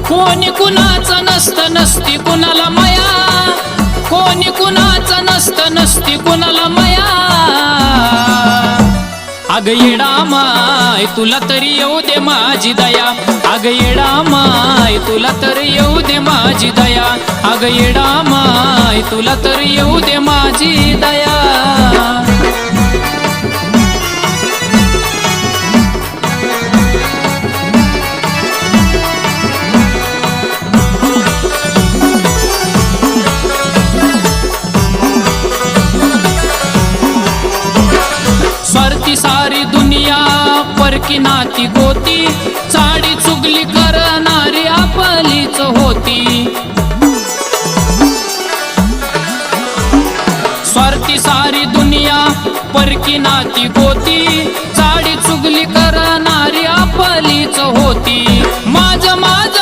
कोणी कुणाचं नसतं नसती कुणाला माया, कोणी कुणाचं नसतं नसती कुणाला माया। अग येडा माय तुला तरी येऊ दे माझी दया, अग येडा माय तुला तरी येऊ दे माझी दया, अग येडा माय तुला तरी येऊ दे माझी दया। स्वार्थी सारी दुनिया परकी नाती गोती, चाडी चुगली करणारी आपलीच होती। स्वार्थी सारी दुनिया परकी नाती गोती, चाडी चुगली करणारी आपलीच होती।